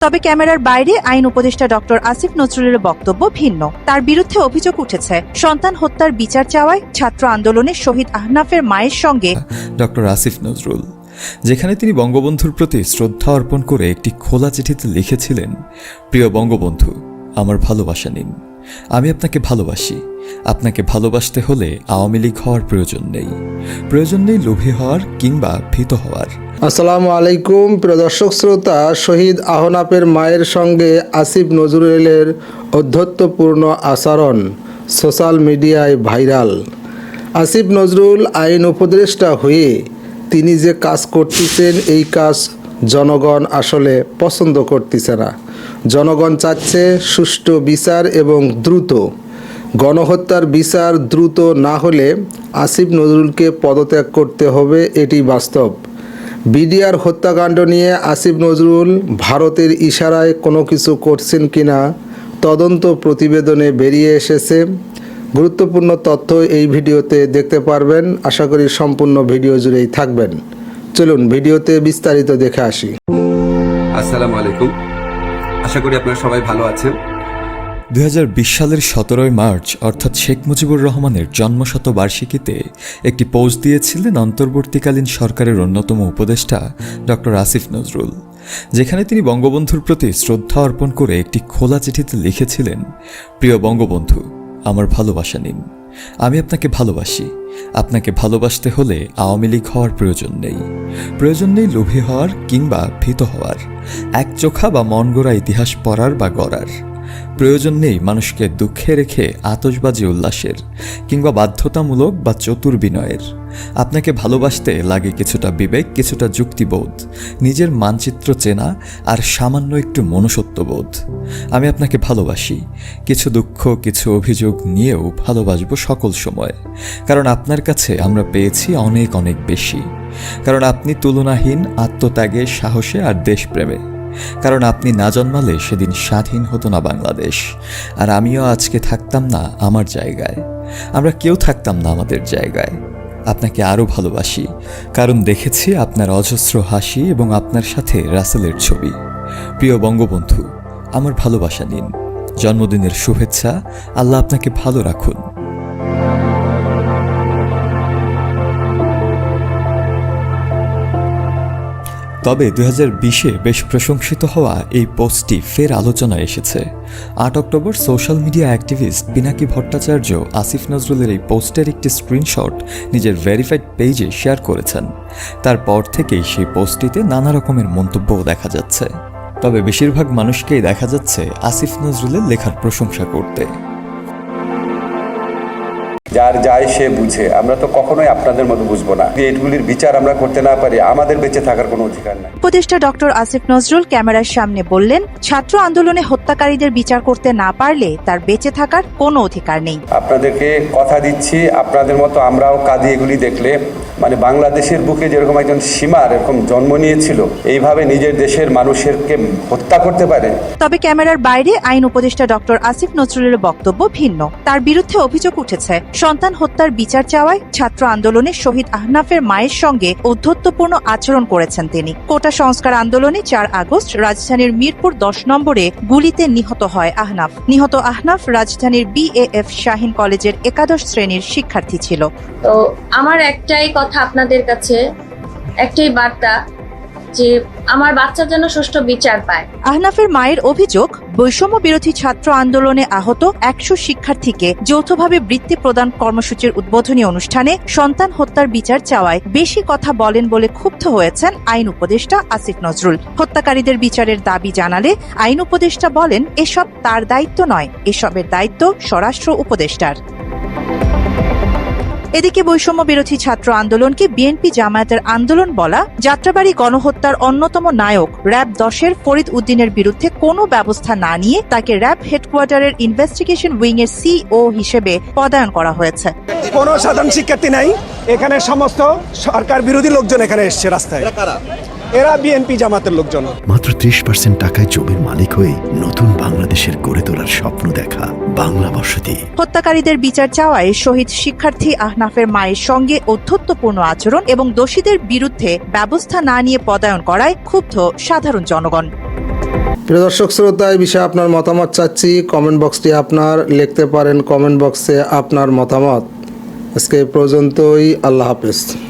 তবে ক্যামেরার বাইরে আইন উপদেষ্টা ডক্টর আসিফ নজরুলের বক্তব্য ভিন্ন। তার বিরুদ্ধে অভিযোগ উঠেছে সন্তান হত্যার বিচার চাওয়ায় ছাত্র আন্দোলনে শহীদ আহনাফের মায়ের সঙ্গে ডক্টর আসিফ নজরুল, যেখানে তিনি বঙ্গবন্ধুর প্রতি শ্রদ্ধা অর্পণ করে একটি খোলা চিঠিতে লিখেছিলেন, প্রিয় বঙ্গবন্ধু, আমার ভালোবাসা নিন, আমি আপনাকে ভালোবাসি। আপনাকে ভালোবাসতে হলে আওয়ামী লীগ হওয়ার প্রয়োজন নেই লোভী হওয়ার কিংবা ভীত হওয়ার। আসসালামু আলাইকুম প্রিয় দর্শক শ্রোতা, শহীদ আহনাফের মায়ের সঙ্গে আসিফ নজরুলের ঔদ্ধত্যপূর্ণ আচরণ সোশ্যাল মিডিয়ায় ভাইরাল। আসিফ নজরুল আইন উপদেষ্টা হয়ে তিনি যে কাজ করতেছেন, এই কাজ জনগণ আসলে পছন্দ করতেছে না। জনগণ চাচ্ছে সুষ্ঠু বিচার এবং দ্রুত। গণহত্যার বিচার দ্রুত না হলে আসিফ নজরুলকে পদত্যাগ করতে হবে, এটি বাস্তব। বিডিআর হত্যাকাণ্ড নিয়ে আসিফ নজরুল ভারতের ইশারায় কোনো কিছু করছেন কিনা তদন্ত প্রতিবেদনে বেরিয়ে এসেছে। গুরুত্বপূর্ণ তথ্য এই ভিডিওতে দেখতে পারবেন। আশা করি সম্পূর্ণ ভিডিও জুড়েই থাকবেন। চলুন ভিডিওতে বিস্তারিত দেখে আসি। আসসালামু আলাইকুম, আশা করি আপনারা সবাই ভালো আছেন। 2020 সালের 17 মার্চ অর্থাৎ শেখ মুজিবুর রহমানের জন্মশতবার্ষিকীতে একটি পোস্ট দিয়েছিলেন অন্তর্বর্তীকালীন সরকারের অন্যতম উপদেষ্টা ডক্টর আসিফ নজরুল, যেখানে তিনি বঙ্গবন্ধুর প্রতি শ্রদ্ধা অর্পণ করে একটি খোলা চিঠিতে লিখেছিলেন, প্রিয় বঙ্গবন্ধু, আমার ভালোবাসা নিন, আমি আপনাকে ভালোবাসি। আপনাকে ভালোবাসতে হলে আওয়ামী লীগ হওয়ার প্রয়োজন নেই লোভী হওয়ার কিংবা ভীত হওয়ার, একচোখা বা মন গড়া ইতিহাস পড়ার বা গড়ার। প্রয়োজন নেই মানুষকে দুঃখে রেখে আতশবাজি উল্লাসের কিংবা বাধ্যতামূলক বা চতুর বিনয়ের। আপনাকে ভালোবাসতে লাগে কিছুটা বিবেক, কিছুটা যুক্তিবোধ, নিজের মানচিত্র চেনা আর সামান্য একটু মনুষ্যত্ববোধ। আমি আপনাকে ভালোবাসি, কিছু দুঃখ কিছু অভিযোগ নিয়েও ভালোবাসবো সকল সময়, কারণ আপনার কাছে আমরা পেয়েছি অনেক অনেক বেশি। কারণ আপনি তুলনাহীন আত্মত্যাগে, সাহসে আর দেশপ্রেমে। কারণ আপনি না জন্মালে সেদিন স্বাধীন হতো না বাংলাদেশ, আর আমিও আজকে থাকতাম না আমার জায়গায়, আমরা কেউ থাকতাম না আমাদের জায়গায়। আপনাকে আরও ভালোবাসি, কারণ দেখেছি আপনার অজস্র হাসি এবং আপনার সাথে রাসেলের ছবি। প্রিয় বঙ্গবন্ধু, আমার ভালোবাসা নিন, জন্মদিনের শুভেচ্ছা, আল্লাহ আপনাকে ভালো রাখুন। তবে 2020-এ বেশ প্রশংসিত হওয়া এই পোস্টটি ফের আলোচনায় এসেছে। 8 October social media activist Pinaki Bhattacharya Asif নজরুলের এই পোস্টের একটি স্ক্রিনশট নিজের ভেরিফাইড পেজে শেয়ার করেছেন। তারপর থেকেই সেই পোস্টটিতে নানা রকমের মন্তব্যও দেখা যাচ্ছে। তবে বেশিরভাগ মানুষকেই দেখা যাচ্ছে আসিফ নজরুলের লেখার প্রশংসা করতে। যার যায় সে বুঝে, আমরা তো কখনোই আপনাদের মতো বুঝবো না। এগুলির বিচার আমরা করতে না পারি, আমাদের বেঁচে থাকার কোনো অধিকার নাই। উপদেষ্টা ডক্টর আসিফ নজরুল ক্যামেরার সামনে বললেন, ছাত্র আন্দোলনে হত্যাকারীদের বিচার করতে না পারলে তার বেঁচে থাকার কোনো অধিকার নেই। আপনাদেরকে কথা দিচ্ছি, আপনাদের মতো আমরাও কাঁদি এগুলি দেখলে। মানে বাংলাদেশের বুকে যেরকম একজন সীমার এরকম জন্ম নিয়েছিল, এইভাবে নিজের দেশের মানুষেরকে হত্যা করতে পারে। তবে ক্যামেরার বাইরে আইন উপদেষ্টা ডক্টর আসিফ নজরুলের বক্তব্য ভিন্ন। তার বিরুদ্ধে অভিযোগ উঠেছে সন্তান হত্যার বিচার চাওয়ায় ছাত্র আন্দোলনে শহীদ আহনাফের মায়ের সঙ্গে ঔদ্ধত্যপূর্ণ আচরণ করেছেন তিনি। কোটা সংস্কার আন্দোলনে 4 আগস্ট রাজধানীর মিরপুর 10 নম্বরে গুলিতে নিহত হয় আহনাফ। নিহত আহনাফ রাজধানীর BAF শাহীন কলেজের 11 শ্রেণীর শিক্ষার্থী ছিল। তো আমার একটাই কথা আপনাদের কাছে, একটাই বার্তা, যে আমার বাচ্চা যেন সুষ্ঠু বিচার পায়। আহনাফের মায়ের অভিযোগ, বৈষম্য বিরোধী ছাত্র আন্দোলনে আহত 100 শিক্ষার্থীকে যৌথভাবে বৃত্তি প্রদান কর্মসূচির উদ্বোধনী অনুষ্ঠানে সন্তান হত্যার বিচার চাওয়ায় বেশি কথা বলেন বলে ক্ষুব্ধ হয়েছেন আইন উপদেষ্টা আসিফ নজরুল। হত্যাকারীদের বিচারের দাবি জানালে আইন উপদেষ্টা বলেন, এসব তার দায়িত্ব নয়, এসবের দায়িত্ব স্বরাষ্ট্র উপদেষ্টার। এদিকে বৈষম্য বিরোধী ছাত্র আন্দোলনকে বিএনপি জামায়াতের আন্দোলন বলা যাত্রাবাড়ী গণহত্যার অন্যতম নায়ক র‍্যাব 10-এর ফরিদ উদ্দিনের বিরুদ্ধে কোনো ব্যবস্থা না নিয়ে তাকে র‍্যাব হেডকোয়ার্টারের ইনভেস্টিগেশন উইং এর CEO হিসেবে পদায়ন করা হয়েছে। কোনো সাধারণ শিক্ষার্থী নাই এখানে, সমস্ত সরকার বিরোধী লোকজন এখানে এসছে রাস্তায়। এরা বিএনপি জামাতের লোকজন। মাত্র 30% টাকায় জমির মালিক হয়ে নতুন বাংলাদেশের গড়ে তোলার স্বপ্ন দেখা বাংলা বসতি। হত্যাকারীদের বিচার চাওয়ায় শহীদ শিক্ষার্থী আহনাফের মায়ের সঙ্গে ঔদ্ধত্যপূর্ণ আচরণ এবং দোষীদের বিরুদ্ধে ব্যবস্থা না নিয়ে পদায়ন করায় ক্ষুব্ধ সাধারণ জনগণ। প্রিয় দর্শক শ্রোতা, এই বিষয়ে আপনার মতামত চাচ্ছি। কমেন্ট বক্সটি আপনার, লিখতে পারেন কমেন্ট বক্সে আপনার মতামত। আজকে এই পর্যন্তই। আল্লাহ হাফেজ।